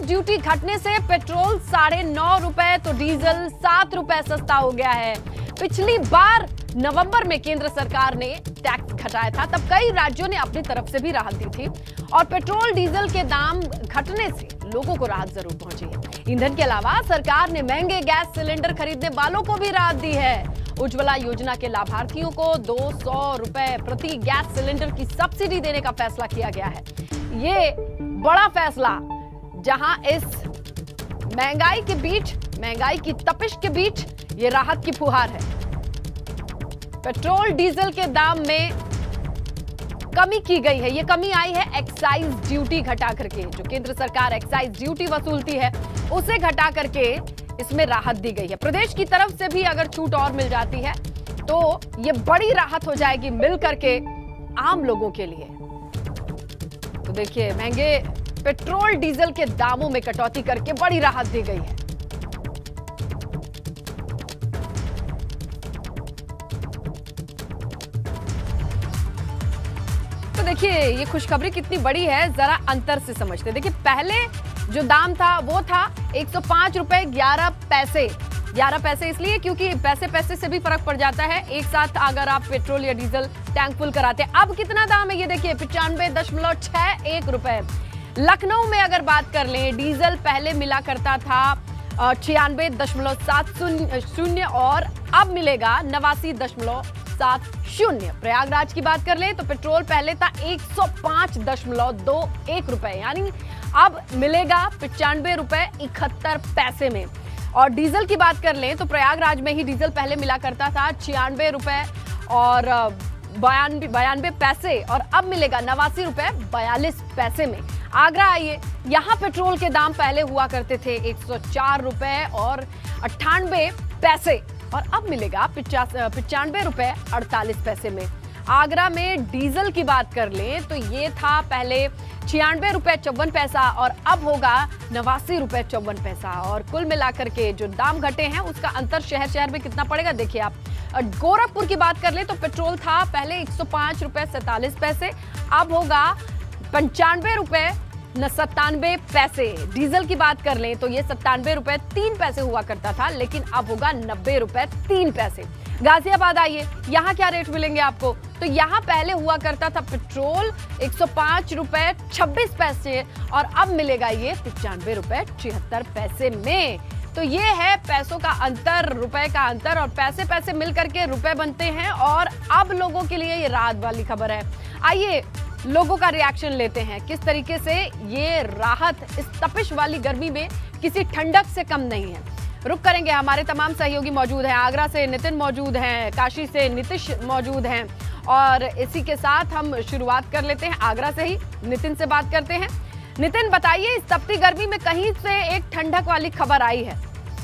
Duty घटने से petrol 9.5 रुपए तो डीजल 7 रुपए सस्ता हो गया है। पिछली बार नवंबर में केंद्र सरकार ने टैक्स घटाया था, तब कई राज्यों ने अपनी तरफ से भी राहत दी थी और पेट्रोल डीजल के दाम घटने से लोगों को राहत जरूर पहुंची है। ईंधन के अलावा सरकार ने महंगे गैस सिलेंडर खरीदने वालों को भी राहत दी है। उज्ज्वला योजना के लाभार्थियों को 200 रुपए प्रति गैस सिलेंडर की सब्सिडी देने का फैसला किया गया है। ये बड़ा फैसला, जहां इस महंगाई के बीच, महंगाई की तपिश के बीच ये राहत की फुहार है। पेट्रोल डीजल के दाम में कमी की गई है। ये कमी आई है एक्साइज ड्यूटी घटा करके। जो केंद्र सरकार एक्साइज ड्यूटी वसूलती है उसे घटा करके इसमें राहत दी गई है। प्रदेश की तरफ से भी अगर छूट और मिल जाती है तो ये बड़ी राहत हो जाएगी मिल करके आम लोगों के लिए। तो देखिए, महंगे पेट्रोल डीजल के दामों में कटौती करके बड़ी राहत दी गई है। तो देखिए, ये खुशखबरी कितनी बड़ी है, जरा अंतर से समझते। देखिए, पहले जो दाम था वो था 105 रुपए 11 पैसे। 11 पैसे इसलिए क्योंकि पैसे पैसे से भी फर्क पड़ जाता है एक साथ अगर आप पेट्रोल या डीजल टैंक फुल कराते हैं। अब कितना दाम है ये देखिए, 95.61 रुपए। लखनऊ में अगर बात कर लें, डीजल पहले मिला करता था 96.70 और अब मिलेगा 89.70। प्रयागराज की बात कर लें तो पेट्रोल पहले था 105.21 रुपए, यानी अब मिलेगा 95 रुपए 71 पैसे में। और डीजल की बात कर लें तो प्रयागराज में ही डीजल पहले मिला करता था 96 रुपए और 92 पैसे और अब मिलेगा 89 रुपए 42 पैसे में। आगरा आइए, यहाँ पेट्रोल के दाम पहले हुआ करते थे 104 रुपए और 98 पैसे और अब मिलेगा 95 रुपए 48 पैसे में। आगरा में डीजल की बात कर लें तो ये था पहले 96 रुपए 54 पैसा और अब होगा 89 रुपए 54 पैसा। और कुल मिलाकर के जो दाम घटे हैं उसका अंतर शहर शहर में कितना पड़ेगा देखिए आप। गोरखपुर की बात कर लें तो पेट्रोल था पहले 105 रुपए 47 पैसे, अब होगा 95 रुपए 97 पैसे। डीजल की बात कर लें तो ये 97 रुपए 3 पैसे हुआ करता था, लेकिन अब होगा 90 रुपए 3 पैसे। गाजियाबाद आइए, यहाँ क्या रेट मिलेंगे आपको, तो यहाँ पहले हुआ करता था पेट्रोल 105 रुपए 26 पैसे और अब मिलेगा ये 95 रुपए 73 पैसे में। तो ये है पैसों का अंतर, रुपए का अंतर, और पैसे पैसे मिल करके रुपए बनते हैं और अब लोगों के लिए ये राहत वाली खबर है। आइए लोगों का रिएक्शन लेते हैं, किस तरीके से ये राहत इस तपिश वाली गर्मी में किसी ठंडक से कम नहीं है। रुक करेंगे, हमारे तमाम सहयोगी मौजूद हैं। आगरा से नितिन मौजूद हैं, काशी से नीतीश मौजूद हैं और इसी के साथ हम शुरुआत कर लेते हैं। आगरा से ही नितिन से बात करते हैं। नितिन, बताइए, इस तपती गर्मी में कहीं से एक ठंडक वाली खबर आई है,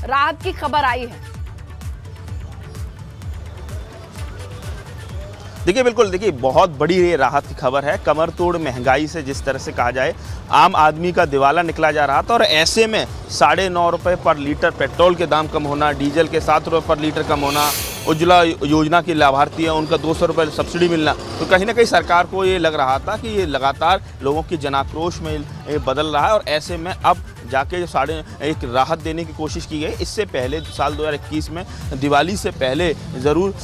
राहत की खबर आई है? देखिए, बिल्कुल, देखिए, बहुत बड़ी ये राहत की खबर है। कमर तोड़ महंगाई से जिस तरह से कहा जाए, आम आदमी का दिवाला निकला जा रहा था और ऐसे में 9.5 रुपए पर लीटर पेट्रोल के दाम कम होना, डीजल के 7 रुपए पर लीटर कम होना, उज्ज्वला योजना के लाभार्थी हैं उनका 200 रुपये सब्सिडी मिलना, तो कहीं ना कहीं सरकार को ये लग रहा था कि ये लगातार लोगों की जनाक्रोश में बदल रहा है और ऐसे में अब जाके एक राहत देने की कोशिश की गई। इससे पहले साल 2021 में दिवाली से पहले ज़रूर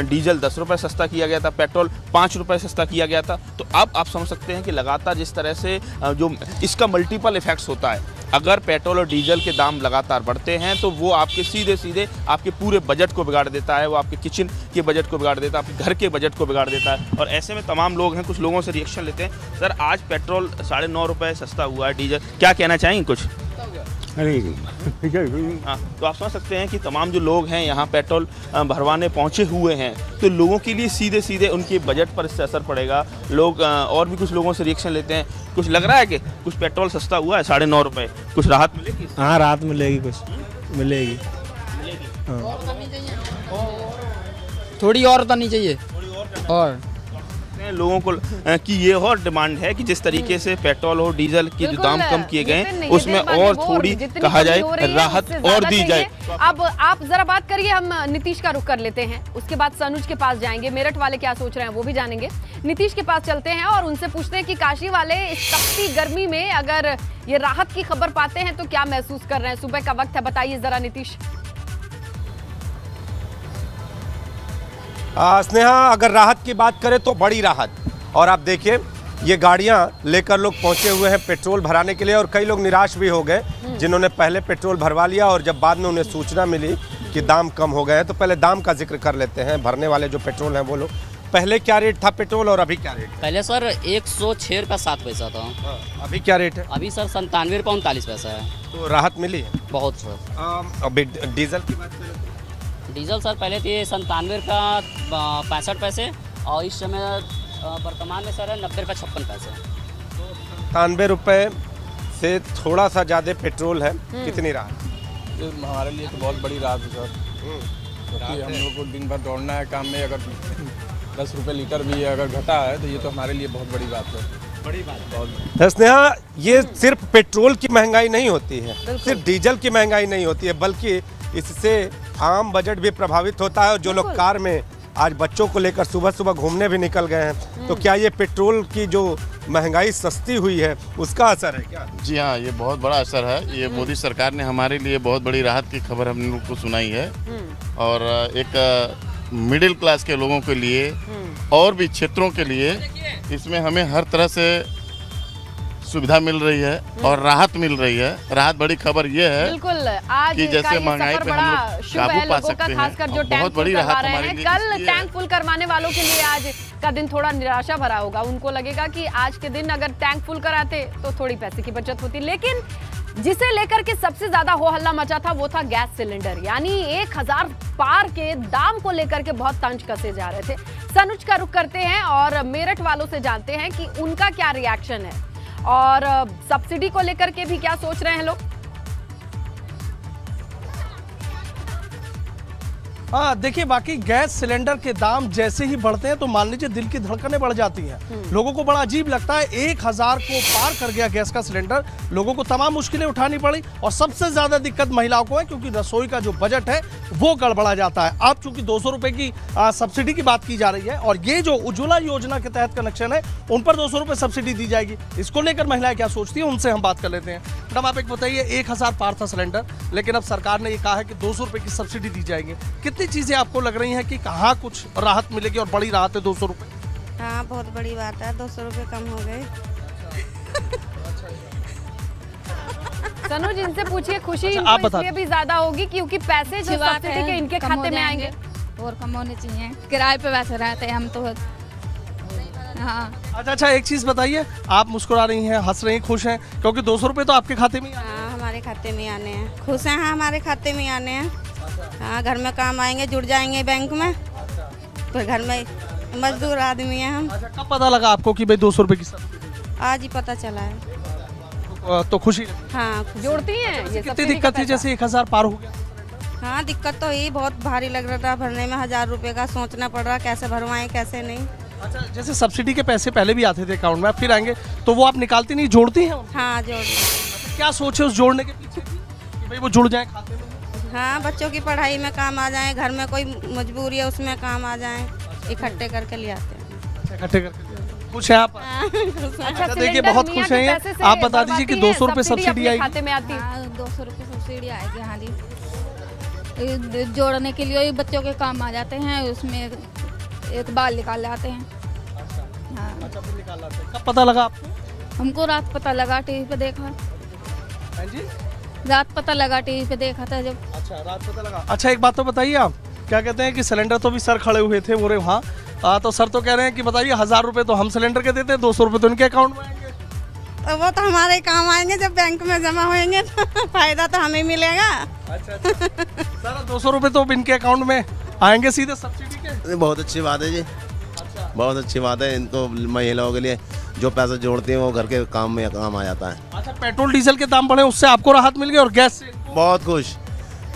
डीजल 10 रुपये सस्ता किया गया था, पेट्रोल 5 रुपये सस्ता किया गया था। तो अब आप समझ सकते हैं कि लगातार जिस तरह से जो इसका मल्टीपल इफेक्ट्स होता है, अगर पेट्रोल और डीजल के दाम लगातार बढ़ते हैं तो वो आपके सीधे आपके पूरे बजट को बिगाड़ देता है, वो आपके किचन के बजट को बिगाड़ देता है, आपके घर के बजट को बिगाड़ देता है। और ऐसे में तमाम लोग हैं, कुछ लोगों से रिएक्शन लेते हैं। सर, आज पेट्रोल 9.5 रुपये सस्ता हुआ है, डीजल, क्या कहना चाहेंगे कुछ? हाँ, तो आप समझ सकते हैं कि तमाम जो लोग हैं यहाँ पेट्रोल भरवाने पहुँचे हुए हैं, तो लोगों के लिए सीधे उनके बजट पर इससे असर पड़ेगा। लोग और भी कुछ लोगों से रिएक्शन लेते हैं। कुछ लग रहा है कि कुछ पेट्रोल सस्ता हुआ है 9.5 रुपये, कुछ राहत मिलेगी? हाँ, राहत मिलेगी, कुछ मिलेगी। थोड़ी और तो नहीं चाहिए और हैं लोगों को कि ये और डिमांड है कि जिस तरीके से पेट्रोल और डीजल के जो दाम कम किए गए हैं उसमें और थोड़ी कहा जाए राहत और दी जाए। अब आप जरा बात करिए, हम नीतीश का रुख कर लेते हैं, उसके बाद सनुज के पास जाएंगे, मेरठ वाले क्या सोच रहे हैं वो भी जानेंगे। नीतीश के पास चलते हैं और उनसे पूछते हैं कि काशी वाले इस तपती गर्मी में अगर ये राहत की खबर पाते हैं तो क्या महसूस कर रहे हैं। सुबह का वक्त है, बताइए जरा नीतीश। स्नेहा, अगर राहत की बात करें तो बड़ी राहत। और आप देखिए ये गाड़ियां लेकर लोग पहुंचे हुए हैं पेट्रोल भराने के लिए, और कई लोग निराश भी हो गए जिन्होंने पहले पेट्रोल भरवा लिया और जब बाद में उन्हें सूचना मिली कि दाम कम हो गए हैं। तो पहले दाम का जिक्र कर लेते हैं, भरने वाले जो पेट्रोल हैं वो लोग। पहले क्या रेट था पेट्रोल और अभी क्या रेट? पहले सर 106 रुपया 7 पैसा था। अभी क्या रेट है? अभी सर 97 रुपया 39 पैसा है। तो राहत मिली है बहुत सर। अभी डीजल की बात करें? डीजल सर पहले थी 97 रुपया 65 पैसे और इस समय वर्तमान में सर है 90 रुपया 56 पैसे। 97 रुपये से थोड़ा सा ज़्यादा पेट्रोल है, कितनी राहत? हमारे लिए तो बहुत बड़ी राहत है सर, क्योंकि हम लोग को दिन भर दौड़ना है काम में। अगर 10 रुपये लीटर भी अगर घटा है तो ये तो हमारे लिए बहुत बड़ी बात है। बड़ी बात बहुत। स्नेहा, ये सिर्फ पेट्रोल की महंगाई नहीं होती है, सिर्फ डीजल की महंगाई नहीं होती है, बल्कि इससे आम बजट भी प्रभावित होता है। और जो लोग कार में आज बच्चों को लेकर सुबह सुबह घूमने भी निकल गए हैं, तो क्या ये पेट्रोल की जो महंगाई सस्ती हुई है उसका असर है क्या? जी हाँ, ये बहुत बड़ा असर है। ये मोदी सरकार ने हमारे लिए बहुत बड़ी राहत की खबर हम लोग को सुनाई है, और एक मिडिल क्लास के लोगों के लिए और भी क्षेत्रों के लिए इसमें हमें हर तरह से सुविधा मिल रही है और राहत मिल रही है। राहत बड़ी खबर ये है बिल्कुल आज कि जैसे महंगाई पे हम लोग काबू पा सकते हैं, खासकर जो टैंक फुल करवा रहे हैं। कल टैंक फुल करवाने वालों के लिए आज का दिन थोड़ा निराशा भरा होगा। उनको लगेगा कि आज के दिन अगर टैंक फुल कराते तो थोड़ी पैसे की बचत होती, लेकिन जिसे लेकर के सबसे ज्यादा हो हल्ला मचा था वो था गैस सिलेंडर, यानी 1000 पार के दाम को लेकर के बहुत तंज कसे जा रहे थे। सनुज का रुख करते हैं और मेरठ वालों से जानते हैं कि उनका क्या रिएक्शन है और सब्सिडी को लेकर के भी क्या सोच रहे हैं लोग। हाँ देखिए, बाकी गैस सिलेंडर के दाम जैसे ही बढ़ते हैं तो मान लीजिए दिल की धड़कनें बढ़ जाती हैं। लोगों को बड़ा अजीब लगता है, 1000 को पार कर गया गैस का सिलेंडर, लोगों को तमाम मुश्किलें उठानी पड़ी और सबसे ज्यादा दिक्कत महिलाओं को है क्योंकि रसोई का जो बजट है वो गड़बड़ा जाता है। अब चूंकि 200 रुपए की सब्सिडी की बात की जा रही है और ये जो उज्ज्वला योजना के तहत कनेक्शन है उन पर 200 रुपए सब्सिडी दी जाएगी। इसको लेकर महिलाएं क्या सोचती है उनसे हम बात कर लेते हैं। मैडम आप एक बताइए, 1000 पार था सिलेंडर, लेकिन अब सरकार ने ये कहा है कि 200 रुपए की सब्सिडी दी जाएगी। कितनी चीजें आपको लग रही हैं कि कहाँ कुछ राहत मिलेगी और बड़ी राहत है 200 रुपए? हाँ बहुत बड़ी बात है, 200 रुपए कम हो गए। सनुज इनसे पूछिए, खुशी आप बता इसलिए भी ज्यादा होगी क्योंकि पैसे जो सब्सिडी के इनके खाते में आएंगे और कम होने चाहिए। किराए पे वैसे रहते हैं हम तो। हाँ अच्छा, एक चीज बताइए, आप मुस्कुरा रही हैं, हंस रही हैं, खुश हैं क्योंकि 200 रुपए तो आपके खाते में। हाँ हमारे खाते में आने हैं, खुश हैं। हाँ हमारे खाते में आने हैं। हाँ घर में काम आएंगे, जुड़ जाएंगे बैंक में। तो घर में मजदूर आदमी हैं हम। अच्छा, कब पता लगा आपको कि भाई 200 रुपए की सब्सिडी? आज ही पता चला है। तो खुशी? हाँ जोड़ती हैं। ये कितनी दिक्कत थी जैसे 1000 पार हो गया? हाँ दिक्कत तो ही बहुत भारी लग रहा था भरने में, 1000 रुपए का सोचना पड़ रहा कैसे भरवाएं कैसे नहीं। अच्छा, जैसे सब्सिडी के पैसे पहले भी आते थे अकाउंट में, फिर आएंगे तो वो आप निकालती नहीं, जोड़ती हैं? हाँ जोड़। अच्छा, क्या सोचे उस जोड़ने के पीछे कि भाई वो जुड़ जाए खाते में? हाँ बच्चों की पढ़ाई में काम आ जाए, घर में कोई मजबूरी है उसमें काम आ जाए, इकट्ठे करके ले आते हैं। इकट्ठे करके खुश हैं आप? अच्छा देखिए बहुत खुश हैं। आप बता दीजिए कि 200 रुपए सब्सिडी आएगी खाते में आती है? 200 रुपए सब्सिडी आएगी। हाँ जी, जोड़ने के लिए बच्चों के काम आ जाते हैं, उसमें एक बाल निकाल लाते हैं। हाँ अच्छा, फिर निकाल लाते हैं। कब पता लगा आपको? हमको रात पता लगा, टीवी पे देखा। हाँ जी, रात पता लगा, टीवी पे देखा था जब। अच्छा, रात पता लगा। अच्छा, एक बात तो बताइए, आप क्या कहते हैं कि सिलेंडर तो भी सर खड़े हुए थे बोरे वहाँ, तो सर तो कह रहे हैं कि बताइए 1000 रुपए तो हम सिलेंडर के देते हैं, 200 रुपए तो उनके अकाउंट में आएंगे। तो वो तो हमारे काम आएंगे, जब बैंक में जमा होंगे तो फायदा तो हमें मिलेगा। अच्छा सर, 200 रुपए तो इनके अकाउंट में आएंगे सीधे सब्सिडी के? बहुत अच्छी बात है जी। अच्छा, बहुत अच्छी बात है। इनको महिलाओं के लिए जो पैसा जोड़ते हैं वो घर के काम में काम आ जाता है। अच्छा, पेट्रोल डीजल के दाम बढ़े उससे आपको राहत मिल गई और गैस से? बहुत खुश।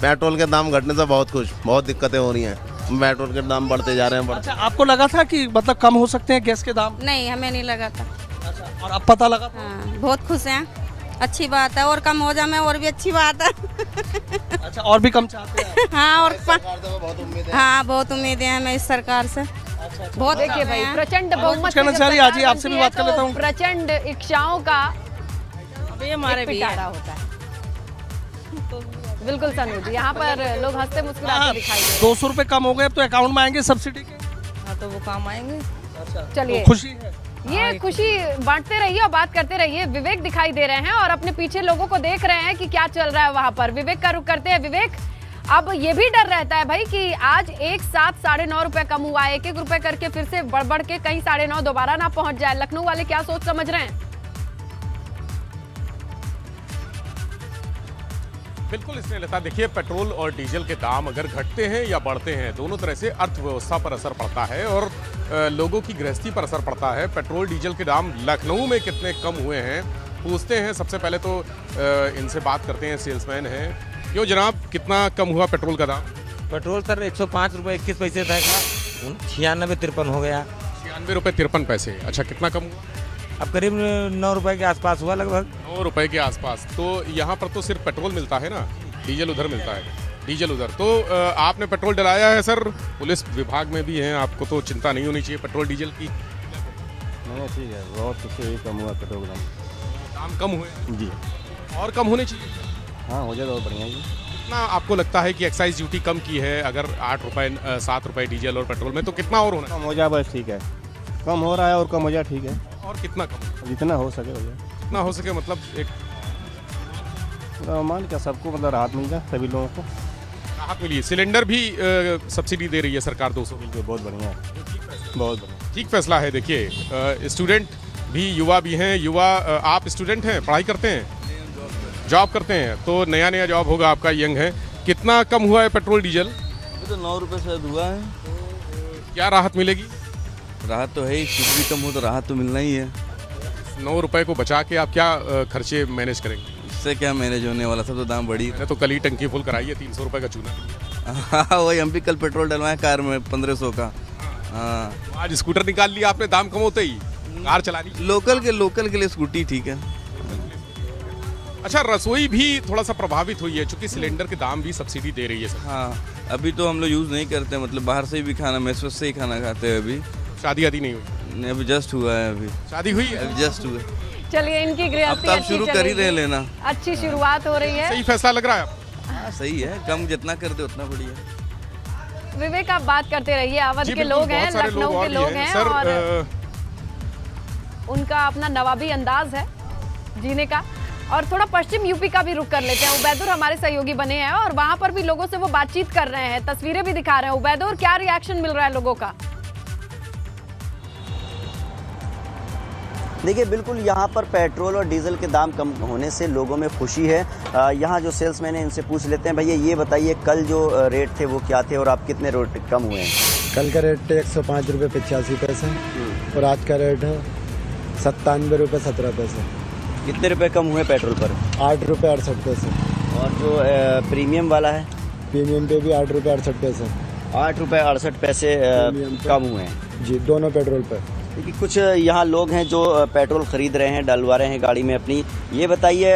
पेट्रोल के दाम घटने से बहुत खुश। बहुत दिक्कतें हो रही हैं। पेट्रोल के दाम बढ़ते जा रहे हैं। अच्छा, आपको लगा था कि मतलब कम हो सकते हैं गैस के दाम? नहीं, हमें नहीं लगा था। और अब पता लगा? हाँ, बहुत खुश हैं, अच्छी बात है। और कम हो जाए और भी अच्छी बात है। अच्छा, और भी कम चाहते हैं? हाँ, और हाँ, बहुत उम्मीदें हैं हमें इस सरकार से। बहुत देखिए भाई, प्रचंड बहुमत कहना चाह रही आज ही आपसे भी बात कर लेता हूँ। प्रचंड इच्छाओं का अभी हमारे भी पिटारा होता है। बिल्कुल सनू जी, यहाँ पर लोग हंसते मुस्कुराते दिखाई दे रहे हैं। 200 रुपए कम हो गए, अब तो अकाउंट में आएंगे सब्सिडी के। हाँ, तो वो काम आएंगे। चलिए, तो खुशी है। ये खुशी बांटते रहिए और बात करते रहिए। विवेक दिखाई दे रहे हैं और अपने पीछे लोगों को देख रहे हैं कि क्या चल रहा है वहां पर। विवेक का रुख करते हैं। विवेक, अब ये भी डर रहता है भाई कि आज एक साथ 9.5 रुपए कम हुआ है, 1-1 रुपए करके फिर से बढ़ के कहीं 9.5 दोबारा ना पहुंच जाए। लखनऊ वाले क्या सोच समझ रहे हैं? बिल्कुल इसने लता, देखिए पेट्रोल और डीजल के दाम अगर घटते हैं या बढ़ते हैं, दोनों तरह से अर्थव्यवस्था पर असर पड़ता है और लोगों की गृहस्थी पर असर पड़ता है। पेट्रोल डीजल के दाम लखनऊ में कितने कम हुए हैं पूछते हैं। सबसे पहले तो इनसे बात करते हैं, सेल्समैन हैं। क्यों जनाब, कितना कम हुआ पेट्रोल का दाम? पेट्रोल सर 105 रुपये 21 पैसे था, 96-53 हो गया। 96 रुपये 53 पैसे। अच्छा, कितना कम हुआ? अब करीब 9 रुपए के आसपास हुआ, लगभग 9 रुपए के आसपास। तो यहाँ पर तो सिर्फ पेट्रोल मिलता है ना, डीजल उधर मिलता है, डीजल उधर। तो आपने पेट्रोल डलाया है सर, पुलिस विभाग में भी हैं, आपको तो चिंता नहीं होनी चाहिए पेट्रोल डीजल की? नहीं, ठीक है, बहुत कम हुआ पेट्रोल का दाम। कम हुए जी, और कम होने चाहिए। हाँ, हो जाए तो बढ़िया जी। कितना आपको लगता है कि एक्साइज ड्यूटी कम की है? अगर 8 रुपए 7 रुपए डीजल और पेट्रोल में, तो कितना और होना? कम हो जाए बस, ठीक है। कम हो रहा है और कम हो जाए, ठीक है। और कितना कम? जितना हो सके हो जाए। जितना हो सके, मतलब एक मान क्या सबको मतलब राहत मिल जाए, सभी लोगों को राहत मिली। सिलेंडर भी सब्सिडी दे रही है सरकार 200 की। बहुत बढ़िया है, बहुत बढ़िया, ठीक फैसला है। देखिए, स्टूडेंट भी, युवा भी हैं। युवा, आप स्टूडेंट हैं, पढ़ाई करते हैं, जॉब करते हैं, तो नया नया जॉब होगा आपका, यंग है। कितना कम हुआ है पेट्रोल डीजल? तो 9 रुपये शायद हुआ है। क्या राहत मिलेगी? राहत तो है ही, कुछ भी कम हो तो राहत तो मिलना ही है। 9 रुपए को बचा के आप क्या खर्चे मैनेज करेंगे? इससे क्या मैनेज होने वाला, सब तो दाम बढ़ी। मैंने तो कल ही टंकी फुल कराई है, 300 रुपए का चूना। हाँ, वही हम भी कल पेट्रोल डलवाए कार में 1500 का। हाँ, आज स्कूटर निकाल लिया आपने दाम कम होते ही, कार चला ली। लोकल के लिए स्कूटी ठीक है। अच्छा, रसोई भी थोड़ा सा प्रभावित हुई है क्योंकि सिलेंडर के दाम भी सब्सिडी दे रही है सर। हाँ, अभी तो हम लोग यूज़ नहीं करते, मतलब बाहर से भी खाना, मेस से ही खाना खाते हैं अभी। शादी आदि नहीं हुई? नहीं, अभी जस्ट हुआ है। अभी शादी हुई है? अभी जस्ट हुआ। चलिए, इनकी गृहस्थी अब शुरू कर ही रहे लेना। अच्छी शुरुआत हो रही है। सही फैसला लग रहा है आपको? हाँ, सही है, कम जितना कर दे उतना बढ़िया। विवेक, आप बात करते रहिए। अवध के लोग हैं, लखनऊ के लोग हैं और उनका अपना नवाबी अंदाज है जीने का। और थोड़ा पश्चिम यूपी का भी रुख कर लेते हैं। उबैदुर हमारे सहयोगी बने हैं और वहां पर भी लोगों से वो बातचीत कर रहे हैं, तस्वीरें भी दिखा रहे हैं। उबैदुर, क्या रिएक्शन मिल रहा है लोगों का? देखिए, बिल्कुल यहाँ पर पेट्रोल और डीजल के दाम कम होने से लोगों में खुशी है। यहाँ जो सेल्समैन है इनसे पूछ लेते हैं। भैया, ये बताइए, कल जो रेट थे वो क्या थे और आप कितने रेट कम हुए हैं? कल का रेट 105 रुपये 85 पैसे और आज का रेट है 97 रुपये 17 पैसे। कितने रुपए कम हुए पेट्रोल पर? 8 रुपये 68 पैसे। और जो प्रीमियम वाला है? प्रीमियम पे भी 8 रुपये 68 पैसे। 8 रुपये 68 पैसे कम हुए हैं जी, दोनों पेट्रोल पर। देखिए, कुछ यहाँ लोग हैं जो पेट्रोल खरीद रहे हैं, डलवा रहे हैं गाड़ी में अपनी। ये बताइए,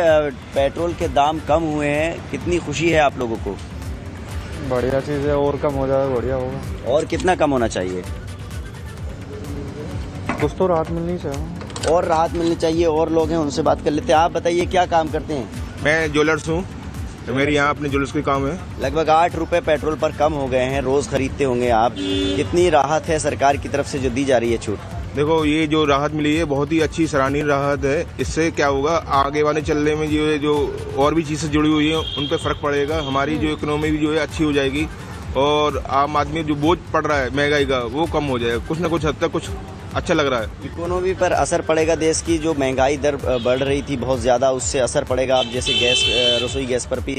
पेट्रोल के दाम कम हुए हैं, कितनी खुशी है आप लोगों को? बढ़िया चीज़ है, और कम हो जाए बढ़िया होगा। और कितना कम होना चाहिए? कुछ तो राहत मिलनी चाहिए। और राहत मिलनी चाहिए। और लोग हैं, उनसे बात कर लेते हैं। आप बताइए, क्या काम करते हैं? मैं ज्वेलर्स हूँ, तो मेरे यहाँ अपने ज्वेलर्स के काम है। लगभग 8 रुपये पेट्रोल पर कम हो गए हैं, रोज़ खरीदते होंगे आप। कितनी राहत है सरकार की तरफ से जो दी जा रही है छूट? देखो, ये जो राहत मिली है बहुत ही अच्छी सराहनीय राहत है। इससे क्या होगा, आगे वाले चलने में जो और भी चीज़ें जुड़ी हुई हैं उन पर फ़र्क पड़ेगा। हमारी जो इकोनॉमी भी जो है अच्छी हो जाएगी और आम आदमी जो बोझ पड़ रहा है महंगाई का वो कम हो जाएगा। कुछ ना कुछ हद तक कुछ अच्छा लग रहा है। इकोनॉमी पर असर पड़ेगा, देश की जो महंगाई दर बढ़ रही थी बहुत ज़्यादा, उससे असर पड़ेगा। आप जैसे गैस, रसोई गैस पर भी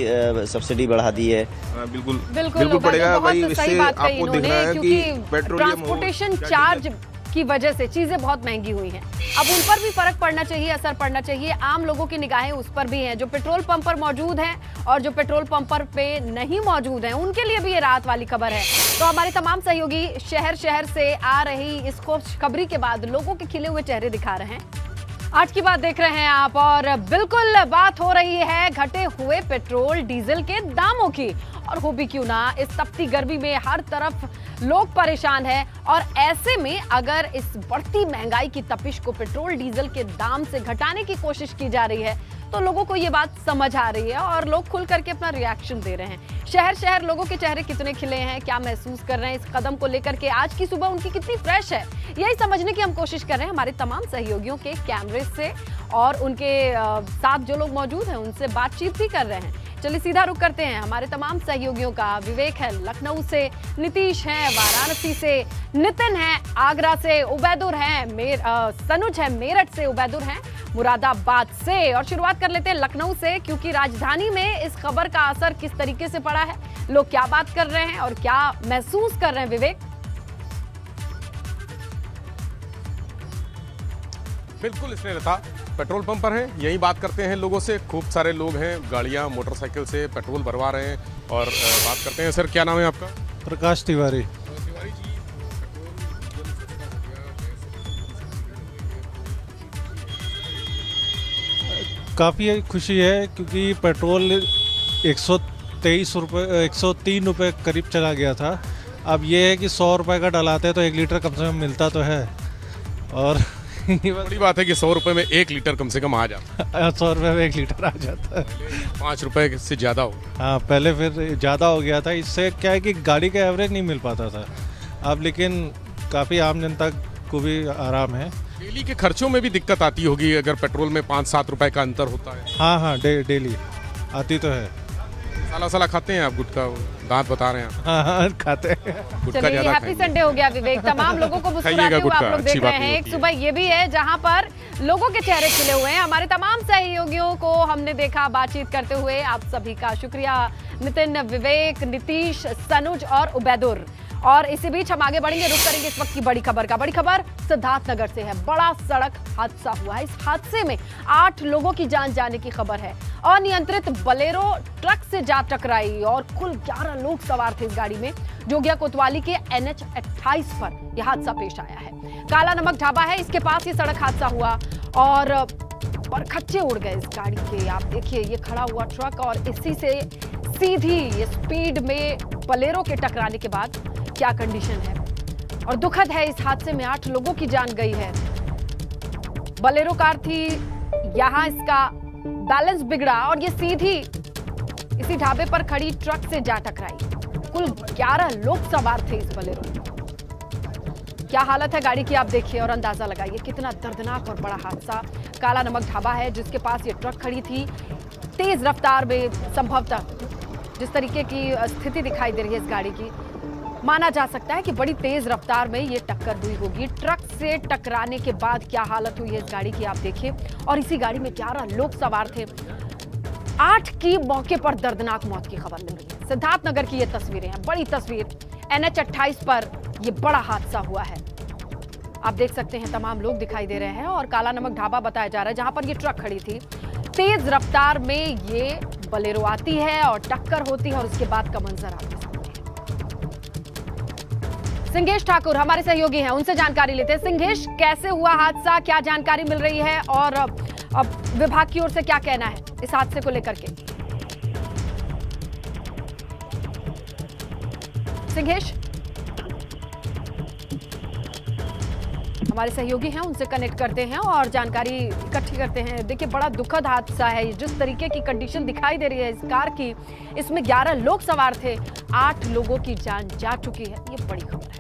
सब्सिडी बढ़ा दी है। बिल्कुल पड़ेगा भाई। इससे आपको दिख रहा है कि पेट्रोलियम ट्रांसपोर्टेशन चार्ज की वजह से चीजें बहुत महंगी हुई हैं। अब उन पर भी फर्क पड़ना चाहिए, असर पड़ना चाहिए। आम लोगों की निगाहें उस पर भी हैं जो पेट्रोल पंप पर मौजूद हैं और जो पेट्रोल पंप पर पे नहीं मौजूद हैं, उनके लिए भी ये राहत वाली खबर है। तो हमारे तमाम सहयोगी शहर शहर से आ रही इस खुशखबरी के बाद लोगों के खिले हुए चेहरे दिखा रहे हैं। आज की बात देख रहे हैं आप और बिल्कुल बात हो रही है घटे हुए पेट्रोल डीजल के दामों की। और हो भी क्यों ना, इस तपती गर्मी में हर तरफ लोग परेशान हैं और ऐसे में अगर इस बढ़ती महंगाई की तपिश को पेट्रोल डीजल के दाम से घटाने की कोशिश की जा रही है तो लोगों को ये बात समझ आ रही है और लोग खुल करके अपना रिएक्शन दे रहे हैं। शहर शहर लोगों के चेहरे कितने खिले हैं, क्या महसूस कर रहे हैं इस कदम को लेकर के, आज की सुबह उनकी कितनी फ्रेश है, यही समझने की हम कोशिश कर रहे हैं हमारे तमाम सहयोगियों के कैमरे से और उनके साथ जो लोग मौजूद हैं उनसे बातचीत भी कर रहे हैं। चलिए सीधा रुख करते हैं हमारे तमाम सहयोगियों का। विवेक है लखनऊ से, नीतीश है वाराणसी से, नितिन है आगरा से, उबैदुर है सनुज है मेरठ से, उबैदुर है मुरादाबाद से। और शुरुआत कर लेते हैं लखनऊ से, क्योंकि राजधानी में इस खबर का असर किस तरीके से पड़ा है, लोग क्या बात कर रहे हैं और क्या महसूस कर रहे हैं। विवेक, बिल्कुल स्नेहलता, पेट्रोल पंप पर हैं, यही बात करते हैं लोगों से। खूब सारे लोग हैं, गाड़ियां मोटरसाइकिल से पेट्रोल भरवा रहे हैं और बात करते हैं। सर क्या नाम है आपका? प्रकाश तिवारी। काफ़ी खुशी है क्योंकि पेट्रोल 123 रुपये 103 रुपये करीब चला गया था। अब ये है कि 100 रुपये का डलाते तो 1 लीटर कम से कम मिलता तो है। और बड़ी बात है कि 100 रुपये में 1 लीटर कम से कम आ जाता है। 100 रुपये में 1 लीटर आ जाता है। 5 रुपये से ज़्यादा हो। हाँ, पहले फिर ज़्यादा हो गया था। इससे क्या है कि गाड़ी का एवरेज नहीं मिल पाता था। अब लेकिन काफ़ी आम जनता को भी आराम है। डेली के खर्चों में भी दिक्कत आती होगी अगर पेट्रोल में 5-7 रुपए का अंतर होता है। हाँ, डेली आती तो है। साला खाते हैं आप गुटखा? दांत बता रहे हैं। हाँ, खाते हैं। चलिए, हैप्पी संडे हो गया विवेक। तमाम लोगों को मुस्कुराते हुए आप लोग देख रहे हैं। एक सुबह ये भी है जहां पर लोगों के चेहरे खिले हुए हैं। हमारे तमाम सहयोगियों को हमने देखा बातचीत करते हुए। आप सभी का शुक्रिया, नितिन, विवेक, नीतीश, सनुज और उबैदुर। और इसी बीच हम आगे बढ़ेंगे, रुक करेंगे इस वक्त की बड़ी खबर का। बड़ी खबर सिद्धार्थनगर से है। बड़ा सड़क हादसा हुआ है। इस हादसे में 8 लोगों की जान जाने की खबर है। अनियंत्रित बलेरो ट्रक से जा टकराई और कुल 11 लोग सवार थे इस गाड़ी में। जोगिया कोतवाली के NH 28 पर यह हादसा पेश आया है। काला नमक ढाबा है, इसके पास ये सड़क हादसा हुआ और परखच्चे उड़ गए इस गाड़ी के। आप देखिए, ये खड़ा हुआ ट्रक और इसी से सीधी ये स्पीड में बलेरो के टकराने के बाद क्या कंडीशन है। और दुखद है, इस हादसे में 8 लोगों की जान गई है। बलेरो कार थी, यहां इसका बैलेंस बिगड़ा और ये सीधी इसी ढाबे पर खड़ी ट्रक से जा टकराई। कुल 11 लोग सवार थे इस बलेरो में। क्या हालत है गाड़ी की आप देखिए और अंदाजा लगाइए कितना दर्दनाक और बड़ा हादसा। काला नमक ढाबा है जिसके पास ये ट्रक खड़ी थी। तेज रफ्तार में संभवतः जिस तरीके की स्थिति दिखाई दे रही है इस गाड़ी की, माना जा सकता है कि बड़ी तेज रफ्तार में ये टक्कर हुई होगी। ट्रक से टकराने के बाद क्या हालत हुई है इस गाड़ी की आप देखिए। और इसी गाड़ी में 11 लोग सवार थे। 8 की मौके पर दर्दनाक मौत की खबर मिल रही है। सिद्धार्थनगर की ये तस्वीरें हैं, बड़ी तस्वीर। NH 28 पर ये बड़ा हादसा हुआ है। आप देख सकते हैं तमाम लोग दिखाई दे रहे हैं और काला नमक ढाबा बताया जा रहा है जहां पर ये ट्रक खड़ी थी। तेज रफ्तार में ये बलेरो आती है और टक्कर होती है और उसके बाद का मंजर आप देख सकते हैं। सिंघेश ठाकुर हमारे सहयोगी हैं, उनसे जानकारी लेते हैं। सिंघेश, कैसे हुआ हादसा, क्या जानकारी मिल रही है और अब विभाग की ओर से क्या कहना है इस हादसे को लेकर के? सिंघेश हमारे सहयोगी हैं, उनसे कनेक्ट करते हैं और जानकारी इकट्ठी करते हैं। देखिए, बड़ा दुखद हादसा है। जिस तरीके की कंडीशन दिखाई दे रही है इस कार की, इसमें 11 लोग सवार थे, 8 लोगों की जान जा चुकी है। ये बड़ी खबर है।